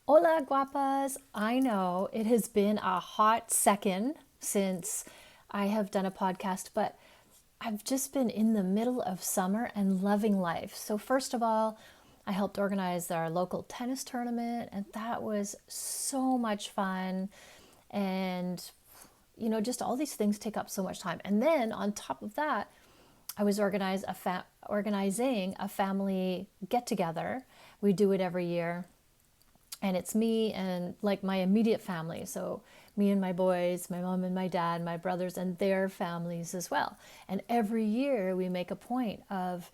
Hola, guapas. I know it has been a hot second since I have done a podcast, but I've just been in the middle of summer and loving life. So, first of all, I helped organize our local tennis tournament, and that was so much fun. And, just all these things take up so much time. And then on top of that, I was organizing a family get together. We do it every year, and it's me and like my immediate family. So me and my boys, my mom and my dad, my brothers and their families as well. And every year we make a point of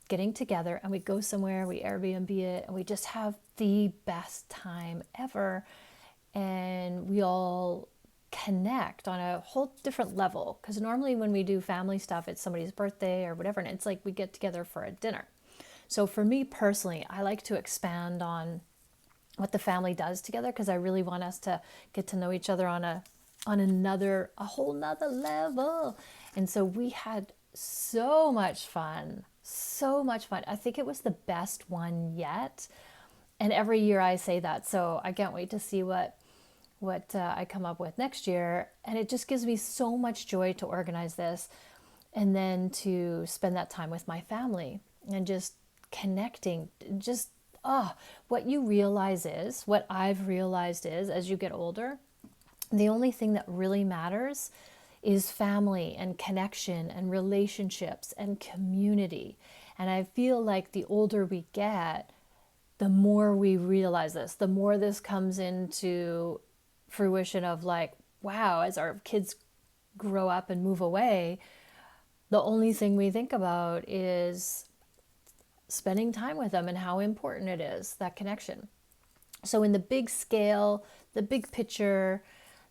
getting together and we go somewhere, we Airbnb it, and we just have the best time ever. And we all connect on a whole different level, because normally when we do family stuff, it's somebody's birthday or whatever, and it's like we get together for a dinner. So for me personally, I like to expand on what the family does together, because I really want us to get to know each other on a whole nother level. And so we had so much fun, so much fun. I think it was the best one yet. And every year I say that, so I can't wait to see what I come up with next year. And it just gives me so much joy to organize this, and then to spend that time with my family and just connecting. Just what you realize is, what I've realized is, as you get older, the only thing that really matters is family and connection and relationships and community. And I feel like the older we get, the more we realize this, the more this comes into fruition of like, wow, as our kids grow up and move away, the only thing we think about is spending time with them and how important it is, that connection. So, in the big scale, the big picture,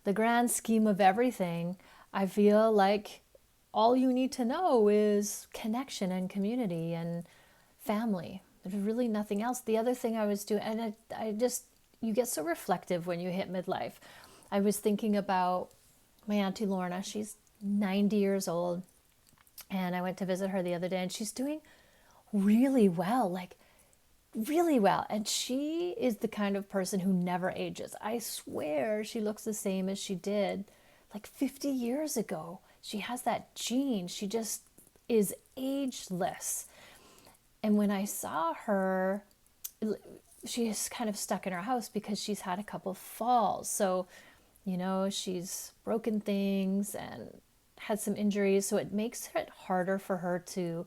the grand scheme of everything, I feel like all you need to know is connection and community and family. There's really nothing else. The other thing I was doing, and I just, you get so reflective when you hit midlife. I was thinking about my Auntie Lorna. She's 90 years old, and I went to visit her the other day, and she's doing really well, like really well. And she is the kind of person who never ages. I swear she looks the same as she did like 50 years ago. She has that gene. She just is ageless. And when I saw her, she is kind of stuck in her house because she's had a couple falls. So, she's broken things and had some injuries. So it makes it harder for her to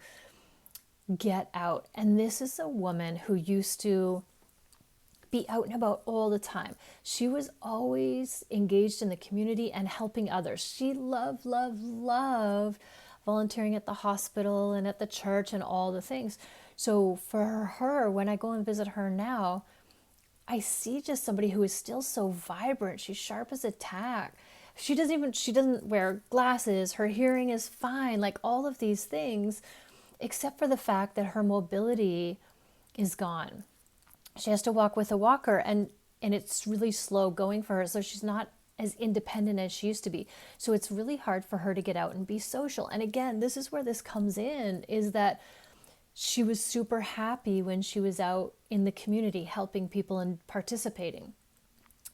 get out. And this is a woman who used to be out and about all the time. She was always engaged in the community and helping others. She loved volunteering at the hospital and at the church and all the things. So for her, when I go and visit her now, I see just somebody who is still so vibrant. She's sharp as a tack. She doesn't wear glasses. Her hearing is fine. Like all of these things, except for the fact that her mobility is gone. She has to walk with a walker, and it's really slow going for her, so she's not as independent as she used to be. So it's really hard for her to get out and be social. And again, this is where this comes in, is that she was super happy when she was out in the community helping people and participating.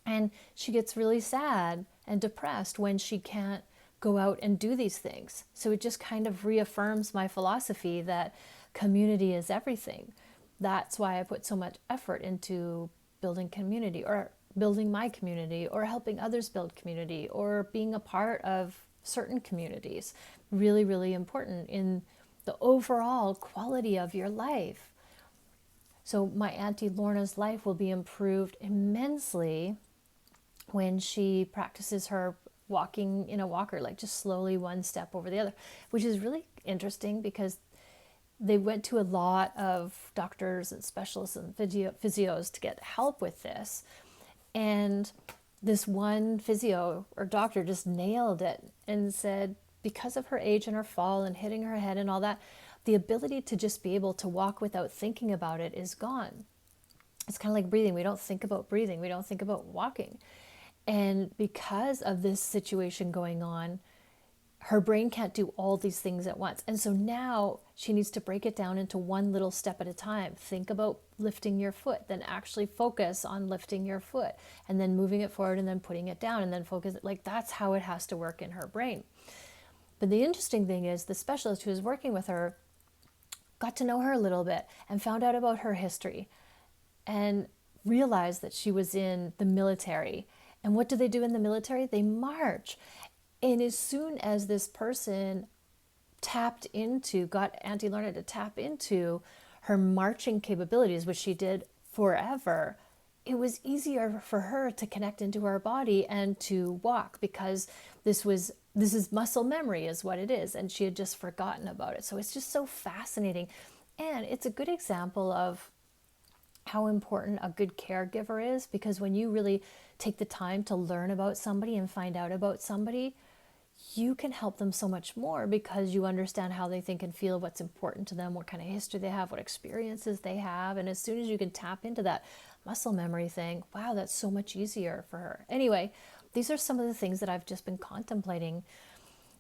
And she gets really sad and depressed when she can't go out and do these things. So it just kind of reaffirms my philosophy that community is everything. That's why I put so much effort into building community, or building my community, or helping others build community, or being a part of certain communities. Really, really important in the overall quality of your life. So my Auntie Lorna's life will be improved immensely when she practices her walking in a walker, like just slowly one step over the other, which is really interesting because they went to a lot of doctors and specialists and physios to get help with this. And this one physio or doctor just nailed it and said, because of her age and her fall and hitting her head and all that, the ability to just be able to walk without thinking about it is gone. It's kind of like breathing. We don't think about breathing. We don't think about walking. And because of this situation going on, her brain can't do all these things at once. And so now she needs to break it down into one little step at a time. Think about lifting your foot, then actually focus on lifting your foot, and then moving it forward and then putting it down and then focus. Like that's how it has to work in her brain. But the interesting thing is the specialist who was working with her got to know her a little bit and found out about her history and realized that she was in the military. And what do they do in the military? They march. And as soon as this person got Auntie Lorna to tap into her marching capabilities, which she did forever, it was easier for her to connect into her body and to walk, because this is muscle memory is what it is, and she had just forgotten about it. So it's just so fascinating, and it's a good example of how important a good caregiver is, because when you really take the time to learn about somebody and find out about somebody, you can help them so much more because you understand how they think and feel, what's important to them, what kind of history they have, what experiences they have. And as soon as you can tap into that muscle memory thing, wow, that's so much easier for her. Anyway, these are some of the things that I've just been contemplating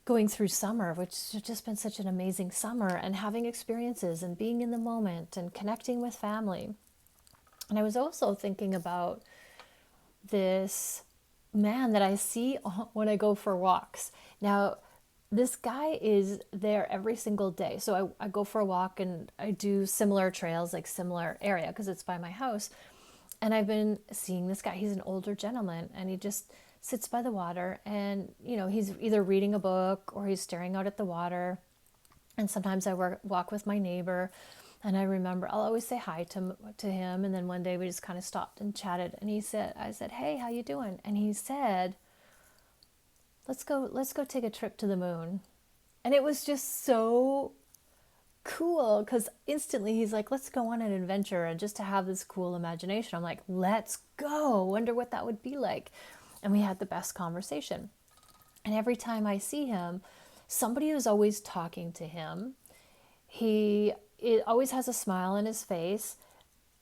going through summer, which has just been such an amazing summer, and having experiences and being in the moment and connecting with family. And I was also thinking about this man that I see when I go for walks. Now, this guy is there every single day. So I go for a walk and I do similar trails, like similar area, because it's by my house. And I've been seeing this guy. He's an older gentleman, and he just sits by the water, and he's either reading a book or he's staring out at the water. And sometimes I walk with my neighbor, and I remember I'll always say hi to him. And then one day we just kind of stopped and chatted, and I said, "Hey, how you doing?" And he said, let's go take a trip to the moon. And it was just so cool, because instantly he's like, let's go on an adventure, and just to have this cool imagination. I'm like, let's go, wonder what that would be like. And we had the best conversation. And every time I see him, somebody is always talking to him. It always has a smile on his face.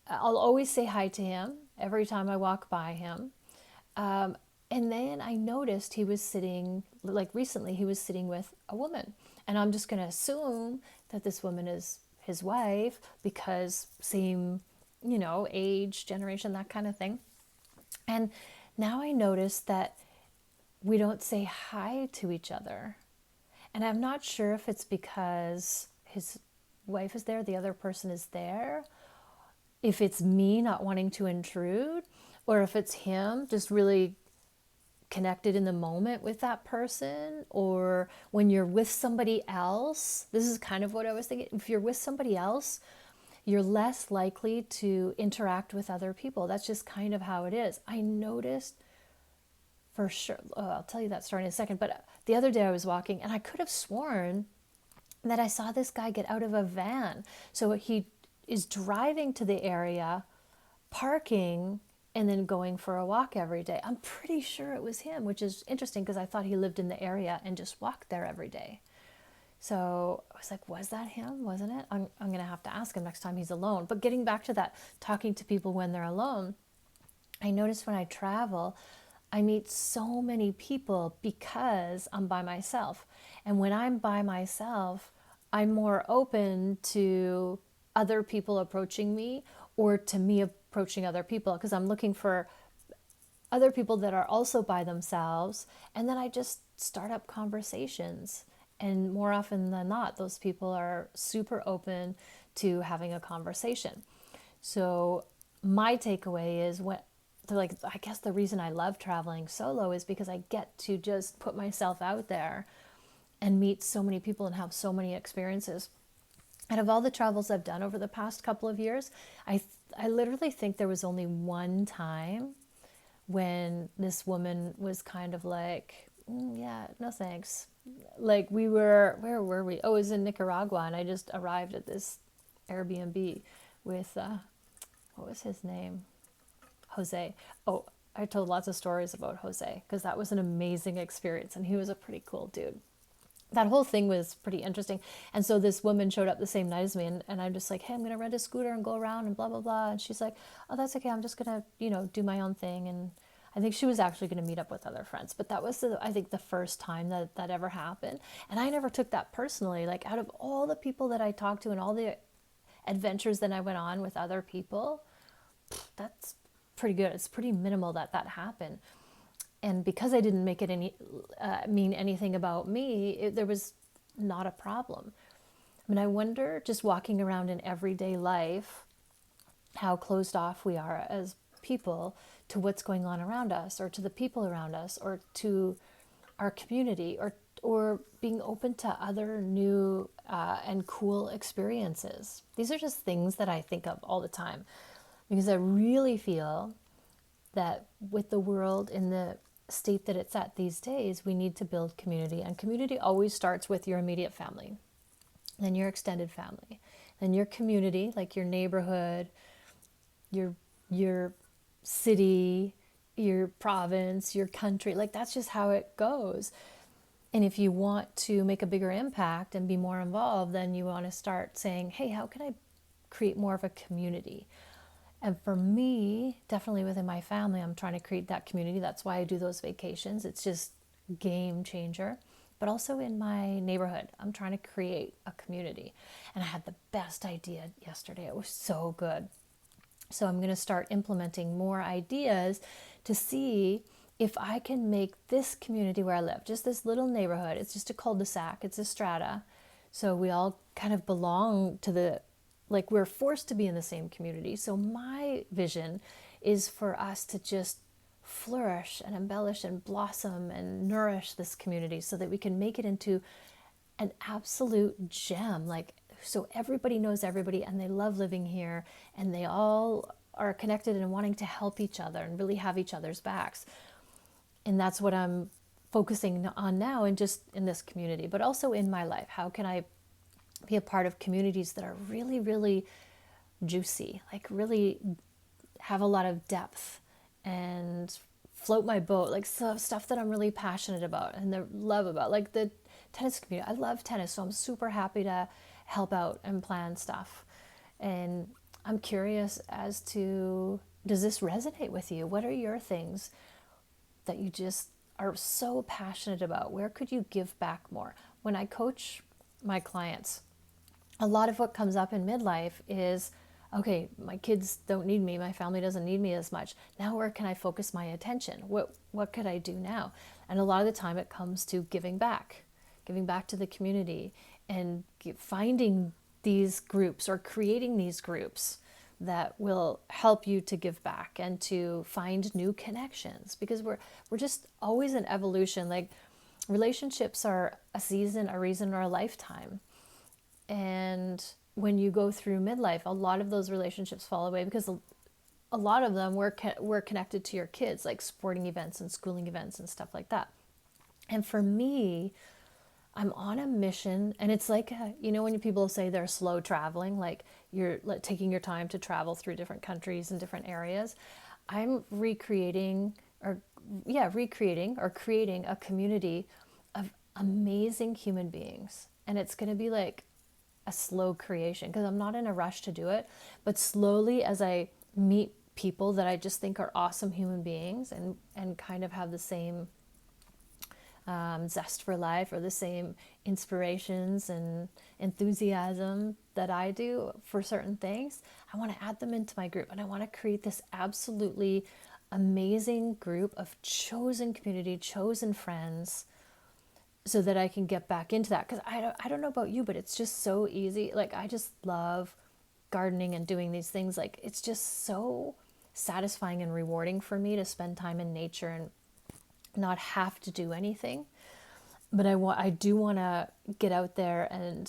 I'll always say hi to him every time I walk by him. And then I noticed he was sitting, like recently, he was sitting with a woman. And I'm just going to assume that this woman is his wife, because same, age, generation, that kind of thing. And now I notice that we don't say hi to each other. And I'm not sure if it's because his wife is there, the other person is there, if it's me not wanting to intrude, or if it's him just really connected in the moment with that person. Or when you're with somebody else, this is kind of what I was thinking, if you're with somebody else, you're less likely to interact with other people. That's just kind of how it is. I noticed for sure, I'll tell you that story in a second, but the other day I was walking and I could have sworn that I saw this guy get out of a van. So he is driving to the area, parking, and then going for a walk every day. I'm pretty sure it was him, which is interesting because I thought he lived in the area and just walked there every day. So I was like, was that him? Wasn't it? I'm going to have to ask him next time he's alone. But getting back to that, talking to people when they're alone, I notice when I travel, I meet so many people because I'm by myself. And when I'm by myself, I'm more open to other people approaching me, or to me approaching other people, because I'm looking for other people that are also by themselves. And then I just start up conversations. And more often than not, those people are super open to having a conversation. So my takeaway is, I guess the reason I love traveling solo is because I get to just put myself out there and meet so many people and have so many experiences. Out of all the travels I've done over the past couple of years, I literally think there was only one time when this woman was kind of like, yeah, no thanks. Like where were we? Oh, it was in Nicaragua, and I just arrived at this Airbnb with, what was his name? Jose. Oh, I told lots of stories about Jose because that was an amazing experience, and he was a pretty cool dude. That whole thing was pretty interesting. And so this woman showed up the same night as me, and I'm just like, hey, I'm going to rent a scooter and go around and blah, blah, blah. And she's like, oh, that's okay. I'm just going to, do my own thing. And I think she was actually going to meet up with other friends, but that was, I think, the first time that that ever happened. And I never took that personally. Like, out of all the people that I talked to and all the adventures that I went on with other people, that's pretty good. It's pretty minimal that that happened. And because I didn't make it mean anything about me, there was not a problem. I mean, I wonder, just walking around in everyday life, how closed off we are as people to what's going on around us, or to the people around us, or to our community, or being open to other new and cool experiences. These are just things that I think of all the time, because I really feel that with the world in the state that it's at these days, we need to build community. And community always starts with your immediate family, then your extended family, then your community, like your neighborhood, your city, your province, your country. Like, that's just how it goes. And if you want to make a bigger impact and be more involved, then you want to start saying, hey, how can I create more of a community? And for me, definitely within my family, I'm trying to create that community. That's why I do those vacations. It's just game changer. But also in my neighborhood, I'm trying to create a community. And I had the best idea yesterday. It was so good. So I'm going to start implementing more ideas to see if I can make this community where I live, just this little neighborhood. It's just a cul-de-sac. It's a strata. So we all kind of belong to the, like, we're forced to be in the same community. So my vision is for us to just flourish and embellish and blossom and nourish this community so that we can make it into an absolute gem. Like, so everybody knows everybody and they love living here and they all are connected and wanting to help each other and really have each other's backs. And that's what I'm focusing on now, and just in this community, but also in my life. How can I be a part of communities that are really, really juicy, like really have a lot of depth and float my boat, like stuff that I'm really passionate about and love about, like the tennis community. I love tennis, so I'm super happy to help out and plan stuff. And I'm curious as to, does this resonate with you? What are your things that you just are so passionate about? Where could you give back more? When I coach my clients, a lot of what comes up in midlife is, okay, my kids don't need me, my family doesn't need me as much. Now where can I focus my attention? What could I do now? And a lot of the time it comes to giving back to the community, and finding these groups or creating these groups that will help you to give back and to find new connections, because we're just always in evolution. Like, relationships are a season, a reason, or a lifetime. And when you go through midlife, a lot of those relationships fall away because a lot of them were connected to your kids, like sporting events and schooling events and stuff like that. And for me, I'm on a mission, and it's like, when people say they're slow traveling, like you're taking your time to travel through different countries and different areas. I'm creating or creating a community of amazing human beings. And it's going to be like a slow creation, because I'm not in a rush to do it, but slowly, as I meet people that I just think are awesome human beings and kind of have the same zest for life, or the same inspirations and enthusiasm that I do for certain things, I want to add them into my group, and I want to create this absolutely amazing group of chosen community, chosen friends, so that I can get back into that. Because I don't know about you, but it's just so easy. Like, I just love gardening and doing these things. Like, it's just so satisfying and rewarding for me to spend time in nature and not have to do anything. But I do want to get out there and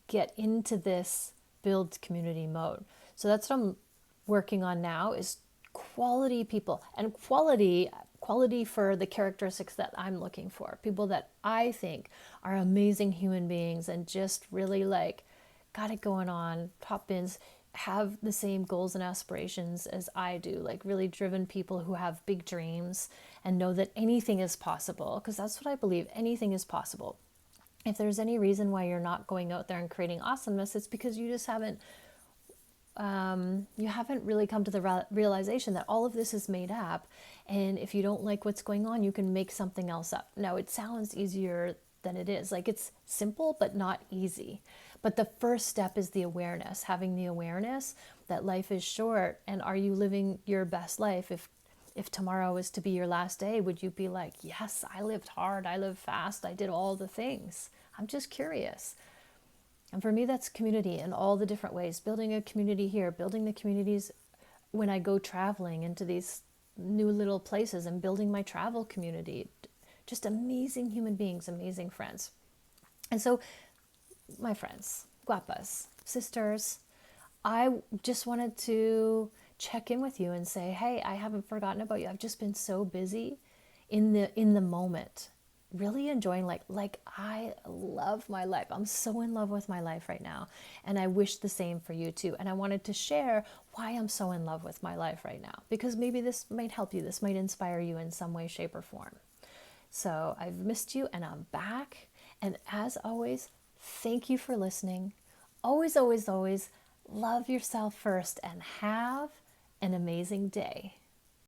get into this build community mode. So that's what I'm working on now, is quality people, and quality for the characteristics that I'm looking for. People that I think are amazing human beings and just really like got it going on, top bins, have the same goals and aspirations as I do, like really driven people who have big dreams and know that anything is possible, because that's what I believe. Anything is possible. If there's any reason why you're not going out there and creating awesomeness, it's because you just haven't you haven't really come to the realization that all of this is made up. And if you don't like what's going on, you can make something else up. Now, it sounds easier than it is. Like, it's simple, but not easy. But the first step is the awareness, having the awareness that life is short. And are you living your best life? If tomorrow was to be your last day, would you be like, yes, I lived hard, I lived fast, I did all the things? I'm just curious. And for me, that's community in all the different ways. Building a community here, building the communities when I go traveling into these new little places, and building my travel community. Just amazing human beings, amazing friends. And so, my friends, guapas, sisters, I just wanted to check in with you and say, hey, I haven't forgotten about you. I've just been so busy in the moment, really enjoying like I love my life. I'm so in love with my life right now, and I wish the same for you too. And I wanted to share why I'm so in love with my life right now, because maybe this might help you. This might inspire you in some way, shape, or form. So I've missed you, and I'm back. And as always, thank you for listening. Always, always, always love yourself first, and have an amazing day.